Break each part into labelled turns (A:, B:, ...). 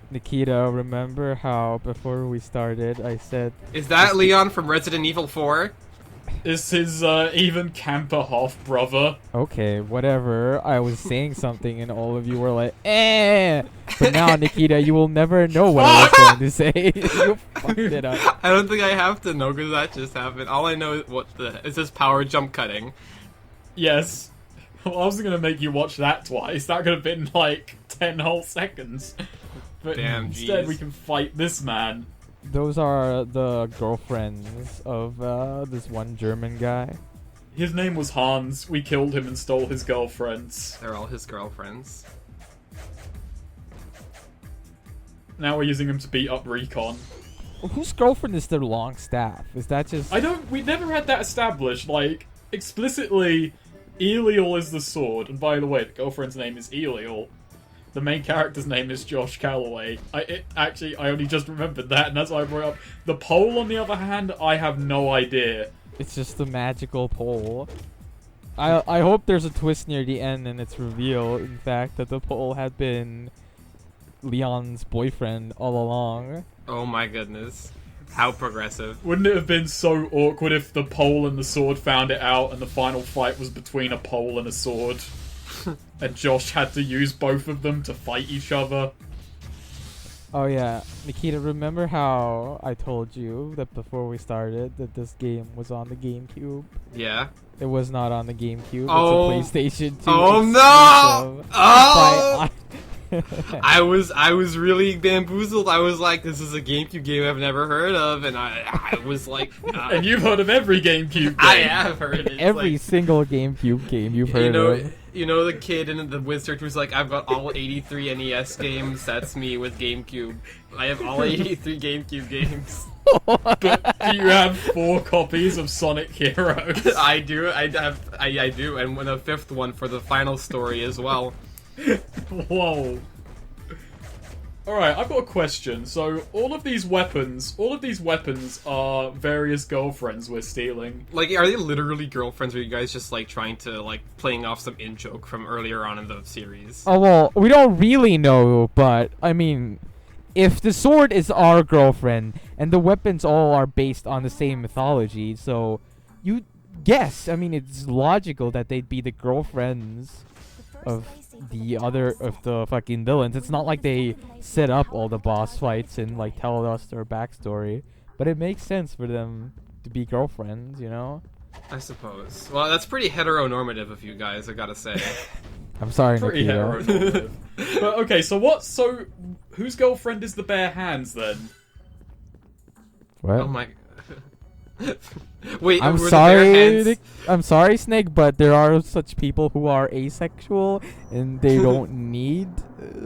A: Nikita, remember how before we started I said
B: Is that Leon from Resident Evil 4?
C: Is his even camper half brother?
A: okay, whatever. I was saying something and all of you were like, eh. But now, Nikita, you will never know what I was going to say. You fucked it up.
B: I don't think I have to know because that just happened. All I know is this power jump cutting.
C: Yes. Well, I was gonna make you watch that twice. That could have been like 10 whole seconds. But
B: Damn,
C: instead
B: jeez.
C: we can fight this man.
A: Those are the girlfriends of this one German guy.
C: His name was Hans. We killed him and stole his girlfriends.
B: They're all his girlfriends.
C: Now we're using him to beat up Recon.
A: Whose girlfriend is the Longstaff? Is that just...
C: We never had that established. Like, explicitly, Eliel is the sword. And by the way, the girlfriend's name is Eliel. The main character's name is Josh Calloway. I only just remembered that, and that's why I brought it up. The pole, on the other hand, I have no idea.
A: It's just a magical pole. I hope there's a twist near the end and it's revealed, in fact, that the pole had been Leon's boyfriend all along.
B: Oh my goodness. How progressive.
C: Wouldn't it have been so awkward if the pole and the sword found it out and the final fight was between a pole and a sword? And Josh had to use both of them to fight each other?
A: Oh yeah, Nikita, remember how I told you that before we started that this game was on the GameCube?
B: Yeah.
A: It was not on the GameCube.
B: Oh.
A: It's a PlayStation 2
B: Oh no!
A: exclusive.
B: Oh!
A: By-
B: I was really bamboozled. I was like, this is a GameCube game I've never heard of, and I was like,
C: And you've heard of every GameCube game.
B: I have heard it. It's
A: Every
B: like,
A: single GameCube game you've heard of.
B: you know the kid in the wizard who's like, I've got all 83 NES games. That's me with GameCube. I have all 83 GameCube games.
C: But do you have 4 copies of Sonic Heroes?
B: I do. I do, and a 5th one for the final story as well.
C: Whoa. Alright, I've got a question. So, all of these weapons are various girlfriends we're stealing.
B: Like, are they literally girlfriends, or are you guys just, like, trying to, like, playing off some in-joke from earlier on in the series?
A: Oh well, we don't really know, but I mean, if the sword is our girlfriend and the weapons all are based on the same mythology, so you guess. I mean, it's logical that they'd be the girlfriends of the fucking villains. It's not like they set up all the boss fights and like tell us their backstory, but it makes sense for them to be girlfriends, you know?
B: I suppose. Well, that's pretty heteronormative of you guys, I gotta say.
A: I'm sorry,
C: Pretty
A: Nikita.
C: heteronormative. But okay, so whose girlfriend is the bare hands then?
A: What?
B: Oh my... Wait,
A: I'm
B: were the bare
A: sorry,
B: hands-
A: I'm sorry, Snake, but there are such people who are asexual and they don't need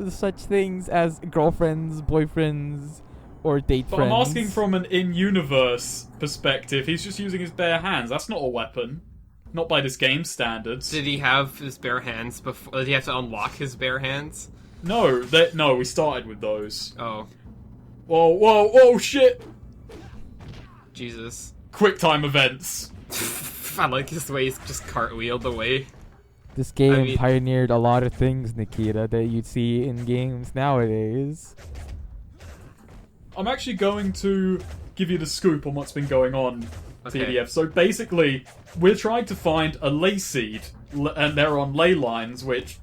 A: such things as girlfriends, boyfriends, or date
C: But
A: friends.
C: I'm asking from an in-universe perspective. He's just using his bare hands. That's not a weapon. Not by this game's standards.
B: Did he have his bare hands before? Did he have to unlock his bare hands?
C: No, we started with those.
B: Oh,
C: Whoa, shit!
B: Jesus.
C: Quick time events.
B: I like his way he's just cartwheeled away.
A: This game
B: I mean-
A: pioneered a lot of things, Nikita, that you'd see in games nowadays.
C: I'm actually going to give you the scoop on what's been going on,
B: Okay.
C: TDF. So basically, we're trying to find a ley seed, and they're on ley lines, which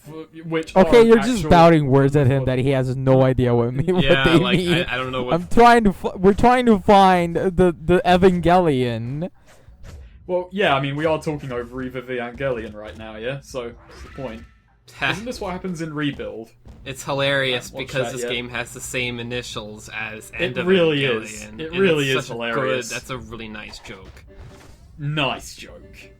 A: Okay,
C: are
A: you're just
C: actual-
A: spouting words at him that he has no idea what, what
B: Yeah,
A: they
B: like,
A: mean.
B: I don't know what...
A: I'm trying to. We're trying to find the Evangelion.
C: Well, yeah, I mean, we are talking over Eva Evangelion right now, yeah? So, what's the point? Isn't this what happens in Rebuild?
B: It's hilarious
C: Watch
B: because
C: that
B: this
C: yet.
B: game has the same initials as
C: It
B: End of
C: really
B: Evangelion,
C: is. It
B: and
C: really
B: it's
C: is
B: such a
C: hilarious.
B: That's a really nice joke.
C: Nice joke.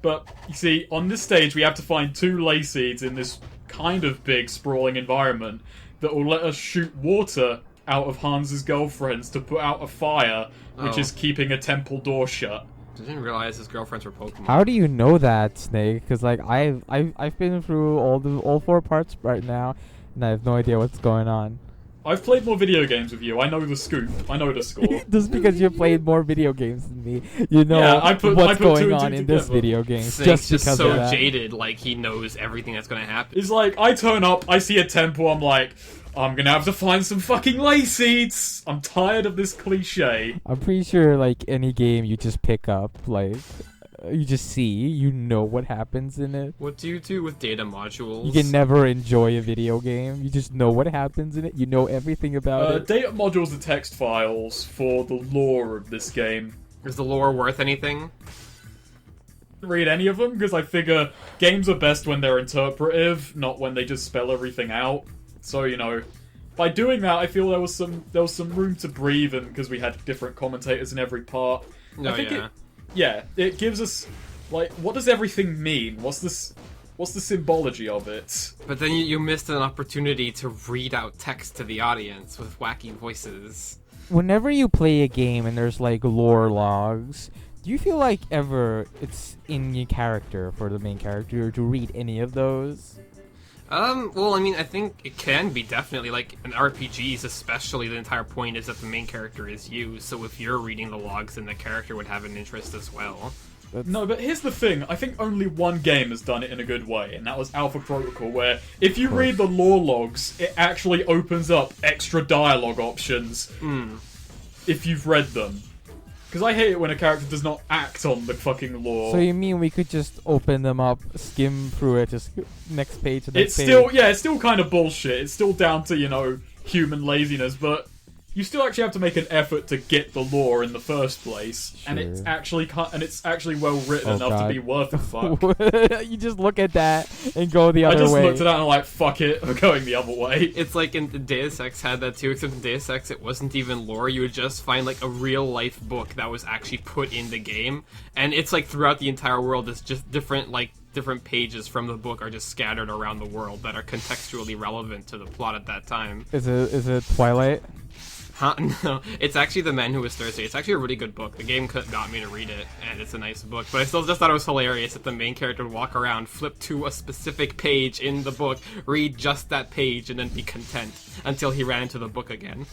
C: But, you see, on this stage we have to find 2 ley seeds in this kind of big, sprawling environment that will let us shoot water out of Hans's girlfriends to put out a fire, which
B: Oh.
C: is keeping a temple door shut.
B: I didn't realize his girlfriends were Pokemon.
A: How do you know that, Snake? Because like I've been through all 4 parts right now, and I have no idea what's going on.
C: I've played more video games with you. I know the scoop. I know the score.
A: Just because you played more video games than me, you know
C: Yeah, I put
A: what's
C: 2
A: going
C: and 2
A: on in this
C: together.
A: video game.
B: Snake's just
A: because
B: so
A: of that.
B: jaded, like he knows everything that's gonna happen.
C: It's like, I turn up, I see a temple, I'm like, I'm gonna have to find some fucking lay seats. I'm tired of this cliche.
A: I'm pretty sure, like, any game you just pick up, like, you just see, you know what happens in it.
B: What do you do with data modules?
A: You can never enjoy a video game. You just know what happens in it. You know everything about it.
C: Data modules are text files for the lore of this game.
B: Is the lore worth anything?
C: Read any of them, because I figure games are best when they're interpretive, not when they just spell everything out. So, you know, by doing that, I feel there was some room to breathe, and because we had different commentators in every part.
B: No,
C: I think
B: yeah.
C: it gives us, like, what does everything mean? What's the symbology of it?
B: But then you missed an opportunity to read out text to the audience with wacky voices.
A: Whenever you play a game and there's, like, lore logs, do you feel like ever it's in your character for the main character to read any of those?
B: Well, I mean, I think it can be definitely, like, in RPGs especially, the entire point is that the main character is you, so if you're reading the logs, then the character would have an interest as well.
C: No, but here's the thing. I think only one game has done it in a good way, and that was Alpha Protocol, where if you read the lore logs, it actually opens up extra dialogue options if you've read them. Because I hate it when a character does not act on the fucking lore.
A: So you mean we could just open them up, skim through it, just next page to next page?
C: It's still kind of bullshit. It's still down to, you know, human laziness, but you still actually have to make an effort to get the lore in the first place,
A: Sure.
C: and it's actually well written enough
A: God.
C: to be worth a fuck.
A: You just look at that and go the
C: I
A: other
C: just
A: way.
C: looked at that and I'm like, fuck it, we're going the other way.
B: It's like in Deus Ex had that too, except in Deus Ex it wasn't even lore. You would just find like a real life book that was actually put in the game, and it's like throughout the entire world. It's just different pages from the book are just scattered around the world that are contextually relevant to the plot at that time.
A: Is it Twilight?
B: Huh? No, it's actually The Man Who Was Thirsty. It's actually a really good book. The game got me to read it, and it's a nice book. But I still just thought it was hilarious that the main character would walk around, flip to a specific page in the book, read just that page, and then be content until he ran into the book again.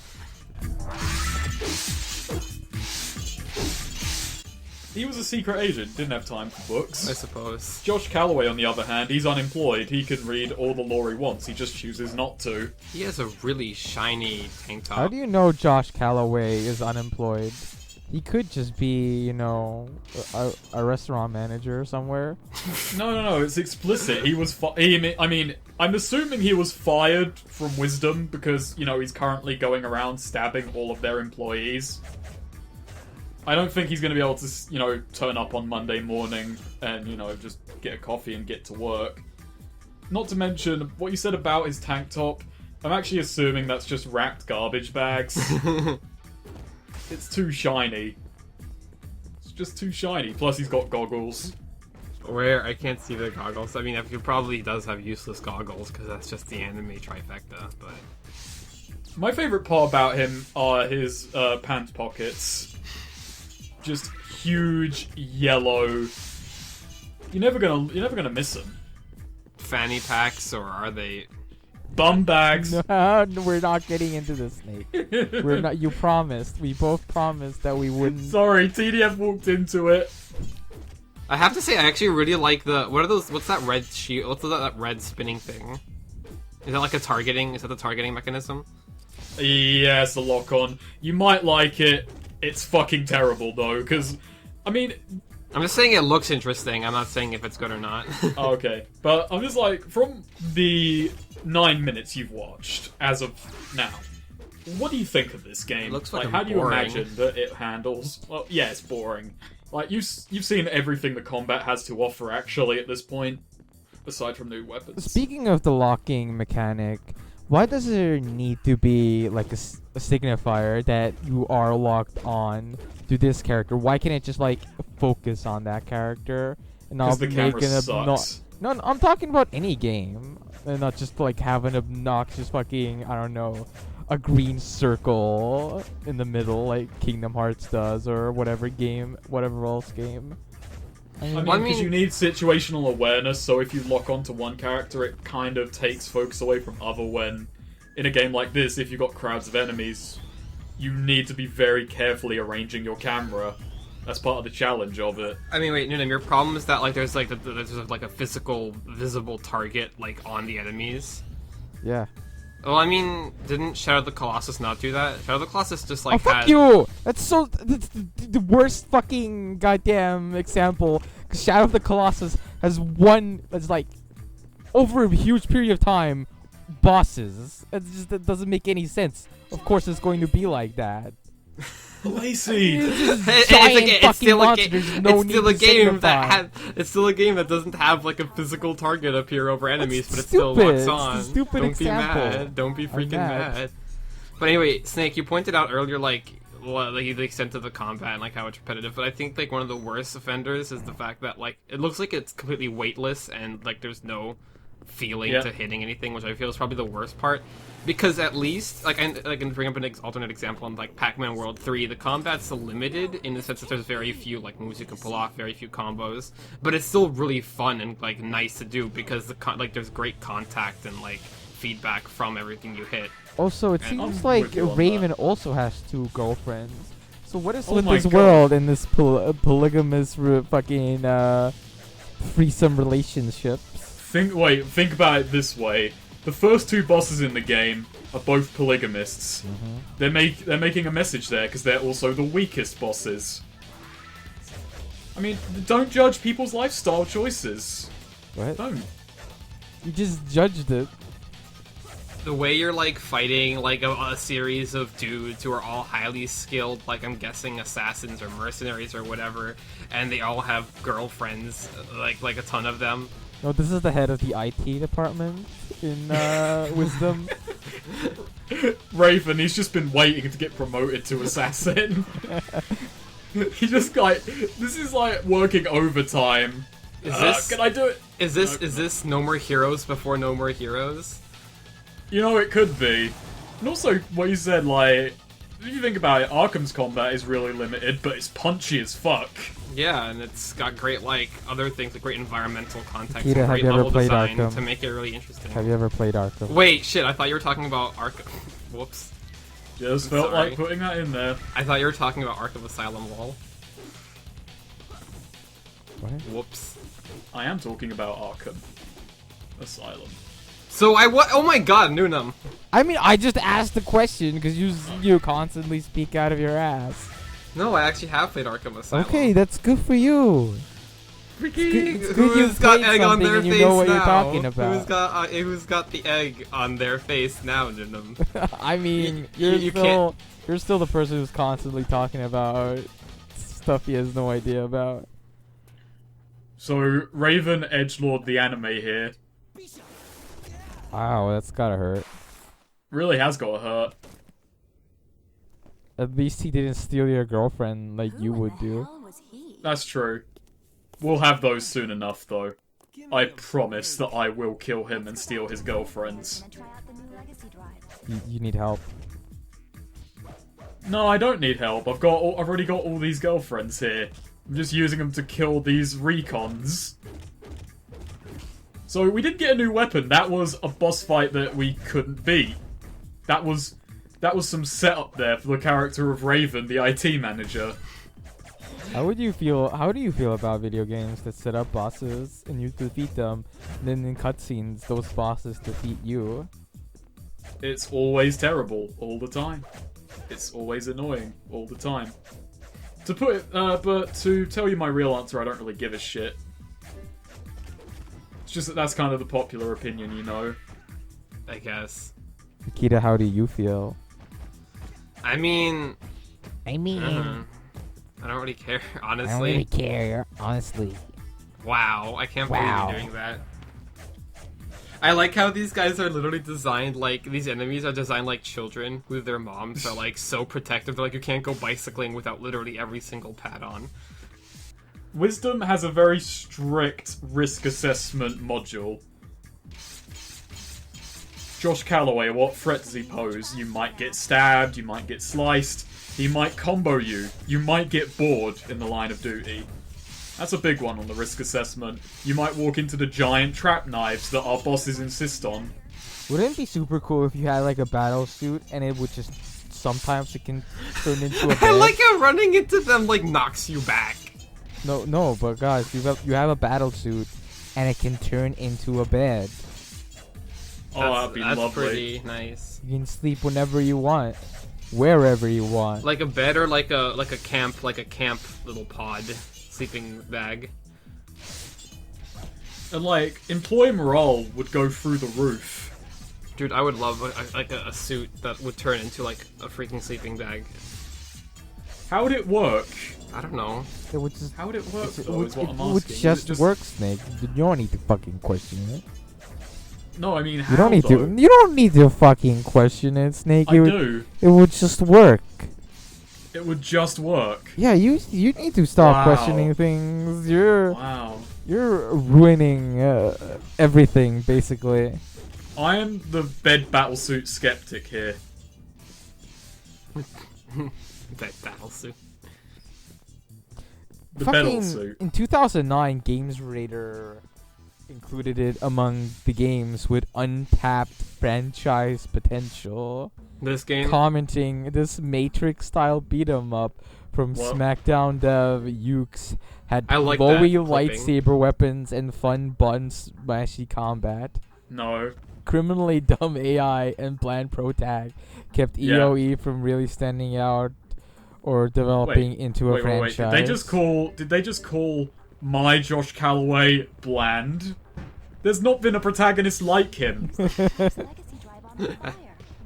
C: He was a secret agent, didn't have time for books.
B: I suppose.
C: Josh Calloway, on the other hand, he's unemployed. He can read all the lore he wants. He just chooses not to.
B: He has a really shiny tank top.
A: How do you know Josh Calloway is unemployed? He could just be, you know, a restaurant manager somewhere.
C: No, it's explicit. He was I'm assuming he was fired from Wisdom because, you know, he's currently going around stabbing all of their employees. I don't think he's going to be able to, you know, turn up on Monday morning and, you know, just get a coffee and get to work. Not to mention, what you said about his tank top, I'm actually assuming that's just wrapped garbage bags. It's too shiny. It's just too shiny. Plus he's got goggles.
B: Where? I can't see the goggles. I mean, he probably does have useless goggles, because that's just the anime trifecta, but...
C: My favourite part about him are his pants pockets. Just huge yellow. You're never gonna miss them.
B: Fanny packs, or are they?
C: Bum bags.
A: No, we're not getting into this, Snake. We're not. You promised. We both promised that we wouldn't.
C: Sorry, TDF walked into it.
B: I have to say, I actually really like the. What are those? What's that red shield? What's that red spinning thing? Is that like a targeting? Is that the targeting mechanism?
C: Yes, the lock on. You might like it. It's fucking terrible though, because, I mean...
B: I'm just saying it looks interesting, I'm not saying if it's good or not.
C: Okay, but I'm just like, from the 9 minutes you've watched, as of now, what do you think of this game?
B: It looks like
C: how do you
B: boring.
C: imagine that it handles... Well, yeah, it's boring. Like, you've seen everything the combat has to offer, actually, at this point, aside from new weapons.
A: Speaking of the locking mechanic, why does there need to be like a signifier that you are locked on to this character? Why can't it just like focus on that character and not
C: the
A: make
C: camera sucks.
A: No, I'm talking about any game, and not just like have an obnoxious fucking, I don't know, a green circle in the middle like Kingdom Hearts does, or whatever else game.
C: I mean, because you need situational awareness, so if you lock onto one character, it kind of takes focus away from other when, in a game like this, if you've got crowds of enemies, you need to be very carefully arranging your camera. That's part of the challenge of it.
B: I mean, wait, Noonan, your problem is that like there's like a physical, visible target like on the enemies.
A: Yeah.
B: Well, I mean, didn't Shadow of the Colossus not do that? Shadow of the Colossus just
A: Oh,
B: like
A: fuck
B: had.
A: you! That's the worst fucking goddamn example. 'Cause Shadow of the Colossus has like, over a huge period of time, bosses. That doesn't make any sense. Of course it's going to be like that.
C: Lacey!
B: It's still a game.
A: Signify.
B: It's still a game that doesn't have like a physical target appear over enemies, but it
A: stupid.
B: still locks
A: It's
B: on.
A: a stupid
B: Don't
A: example.
B: be mad. Don't be freaking
A: mad.
B: mad. But anyway, Snake, you pointed out earlier like the extent of the combat and like how it's repetitive. But I think like one of the worst offenders is the fact that like it looks like it's completely weightless and like there's no feeling to hitting anything, which I feel is probably the worst part. Because at least, like, I can bring up an alternate example on, like, Pac-Man World 3, the combat's limited in the sense that there's very few, like, moves you can pull off, very few combos, but it's still really fun and, like, nice to do because, there's great contact and, like, feedback from everything you hit.
A: Also, it
B: And-
A: seems
C: I'm
A: like
C: with you on
A: Raven
C: that.
A: also has 2 girlfriends. So what is
C: Oh
A: with
C: my
A: this
C: God.
A: world in this polygamous fucking threesome relationships?
C: Think about it this way. The first 2 bosses in the game are both polygamists. They're making a message there because they're also the weakest bosses. I mean, don't judge people's lifestyle choices.
A: What?
C: Don't.
A: You just judged it.
B: The way you're, like, fighting, like, a series of dudes who are all highly skilled, like, I'm guessing assassins or mercenaries or whatever, and they all have girlfriends, like a ton of them.
A: No, this is the head of the IT department in Wisdom.
C: Raven, he's just been waiting to get promoted to assassin. He just like, this is like working overtime.
B: Is this
C: Can I do it?
B: is this No More Heroes before No More Heroes?
C: You know, it could be. And also, what you said, like, if you think about it, Arkham's combat is really limited, but it's punchy as fuck.
B: Yeah, and it's got great, like, other things, like great environmental context
A: Peter,
B: and
A: have
B: great
A: you ever
B: level
A: played
B: design
A: Arkham?
B: to make it really interesting.
A: Have you ever played Arkham?
B: Wait, shit, I thought you were talking about Arkham. Whoops.
C: Just
B: I'm
C: felt
B: sorry.
C: like putting that in there.
B: I thought you were talking about Arkham Asylum lol.
A: What?
B: Whoops.
C: I am talking about Arkham Asylum.
B: So oh my god, Noonum.
A: I mean, I just asked the question because you constantly speak out of your ass.
B: No, I actually have played Arkham Asylum.
A: Okay, that's good for you.
B: Freaking
A: it's good
B: who's
A: you've
B: got
A: played
B: egg on
A: something
B: their
A: and you
B: face
A: know what
B: now?
A: you're talking about.
B: Who's got the egg on their face now, Noonum?
A: I mean,
B: you
A: you're still the person who's constantly talking about stuff he has no idea about.
C: So, Raven Edgelord the anime here
A: Wow, that's gotta hurt.
C: really has got hurt.
A: At least he didn't steal your girlfriend like you would do.
C: That's true. We'll have those soon enough, though. I promise that I will kill him and steal his girlfriends.
A: You need help.
C: No, I don't need help. I've already got all these girlfriends here. I'm just using them to kill these recons. So we did get a new weapon. That was a boss fight that we couldn't beat. That was some setup there for the character of Raven, the IT manager.
A: How do you feel about video games that set up bosses and you defeat them, and then in cutscenes those bosses defeat you?
C: It's always terrible, all the time. It's always annoying, all the time. But to tell you my real answer, I don't really give a shit. It's just that's kind of the popular opinion, you know.
B: I guess.
A: Nikita, how do you feel?
B: I mean,
A: I mean,
B: I don't really care, honestly.
A: I don't really care, honestly.
B: Wow, I can't
A: Wow.
B: believe you're doing that. I like how these guys are literally designed like these enemies are designed like children who their moms are like so protective. They're like, you can't go bicycling without literally every single pad on.
C: Wisdom has a very strict risk assessment module. Josh Calloway, what threat does he pose? You might get stabbed, you might get sliced, he might combo you, you might get bored in the line of duty. That's a big one on the risk assessment. You might walk into the giant trap knives that our bosses insist on.
A: Wouldn't it be super cool if you had like a battle suit and it would just sometimes it can turn into a bed?
B: I like how running into them like knocks you back.
A: No, but guys, you have a battle suit and it can turn into a bed.
C: Oh, that'd be
B: that's
C: lovely.
B: pretty nice.
A: You can sleep whenever you want, wherever you want.
B: Like a bed or like a camp little pod sleeping bag.
C: And like, employee morale would go through the roof.
B: Dude, I would love a suit that would turn into like a freaking sleeping bag.
C: How would it work?
B: I don't know.
A: It would just,
C: How would it work,
A: it
C: though,
A: would,
C: is what
A: it
C: I'm
A: would
C: asking.
A: just work, Snake. You don't need to fucking question it.
C: No, I mean, how,
A: You don't need
C: though?
A: to. You don't need to fucking question it, Snake.
C: I
A: It would,
C: do.
A: it would just work.
C: It would just work.
A: Yeah, you need to stop
C: Wow.
A: questioning things. You're
C: Wow.
A: ruining everything basically.
C: I am the bed battlesuit skeptic here.
B: That battlesuit.
C: The
A: Fucking
C: battlesuit.
A: in 2009, Games Radar included it among the games with untapped franchise potential,
B: This game.
A: commenting this Matrix-style beat-em up from
C: What?
A: SmackDown dev Ukes had
B: I like
A: glowy
B: that clipping.
A: lightsaber weapons and fun button smashy combat.
C: No.
A: Criminally dumb AI and bland protag kept
C: Yeah.
A: EOE from really standing out or developing into a
C: Wait.
A: franchise.
C: Did they just call my Josh Calloway bland? There's not been a protagonist like him.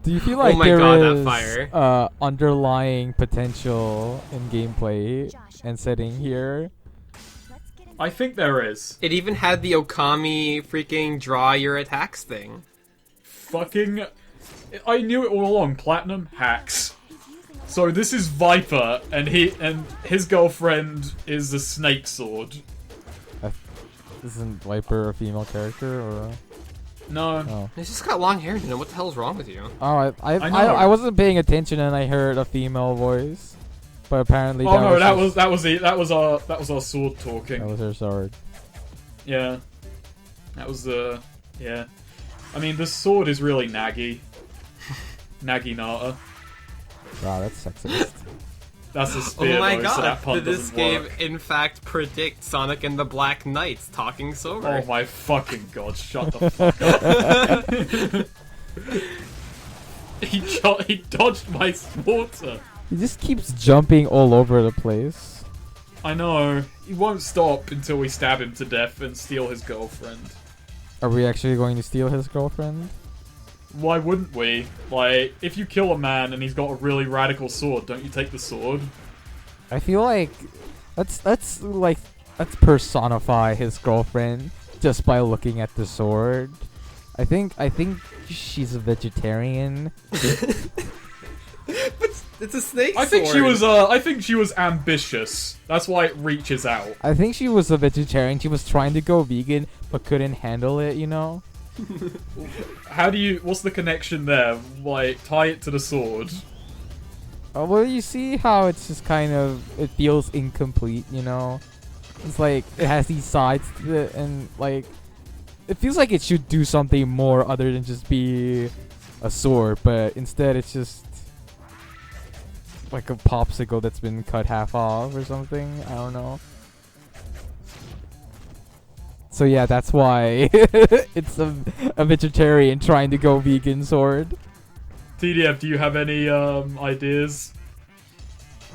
A: Do you feel like
B: Oh my
A: there
B: God, that
A: is,
B: fire.
A: underlying potential in gameplay and setting here?
C: I think there is.
B: It even had the Okami freaking draw your attacks thing.
C: Fucking... I knew it all along. Platinum hacks. So this is Viper, and his girlfriend is a snake sword.
A: Isn't Viper a female character or?
C: No.
A: Oh,
B: He's just got long hair, What the hell's wrong with you?
A: oh,
C: I know.
A: I wasn't paying attention and I heard a female voice, but apparently
C: Oh no, that
A: just-
C: was our sword talking.
A: that was her sword.
C: Yeah. That was yeah. I mean, the sword is really naggy. Naginata.
A: Wow, that's sexist.
C: That's a spear,
B: Oh my
C: though, so that
B: God!
C: pun
B: Did this
C: doesn't
B: game
C: work.
B: in fact predict Sonic and the Black Knights talking sober?
C: Oh my fucking god, shut the fuck up. He dodged my water.
A: He just keeps jumping all over the place.
C: I know. He won't stop until we stab him to death and steal his girlfriend.
A: Are we actually going to steal his girlfriend?
C: Why wouldn't we? Like, if you kill a man and he's got a really radical sword, don't you take the sword?
A: I feel like let's personify his girlfriend just by looking at the sword. I think she's a vegetarian.
B: It's a snake
C: I think
B: sword.
C: she was ambitious. That's why it reaches out.
A: I think she was a vegetarian. She was trying to go vegan but couldn't handle it, you know?
C: What's the connection there? Like, tie it to the sword.
A: Well, you see how it's just kind of, it feels incomplete, you know? It's like, it has these sides to it, and like, it feels like it should do something more other than just be a sword, but instead it's just like a popsicle that's been cut half off or something. I don't know. So yeah, that's why it's a vegetarian trying to go vegan sword.
C: TDF, do you have any ideas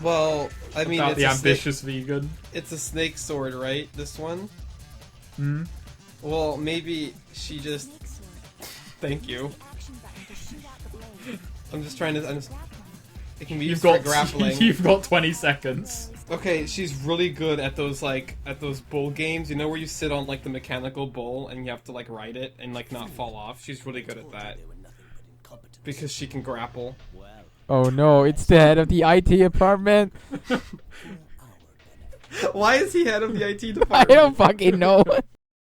B: Well, I mean,
C: about
B: it's
C: the
B: a
C: ambitious vegan?
B: It's a snake sword, right? This one?
C: Hmm?
B: Well, maybe she just... Thank you. I'm just trying to... It can be used for grappling.
C: You've got 20 seconds.
B: Okay, she's really good at those, like, bull games, you know, where you sit on, like, the mechanical bull and you have to, like, ride it and, like, not fall off. She's really good at that. Because she can grapple.
A: Oh no, it's the head of the IT department.
B: Why is he head of the IT
A: I
B: department?
A: don't fucking know.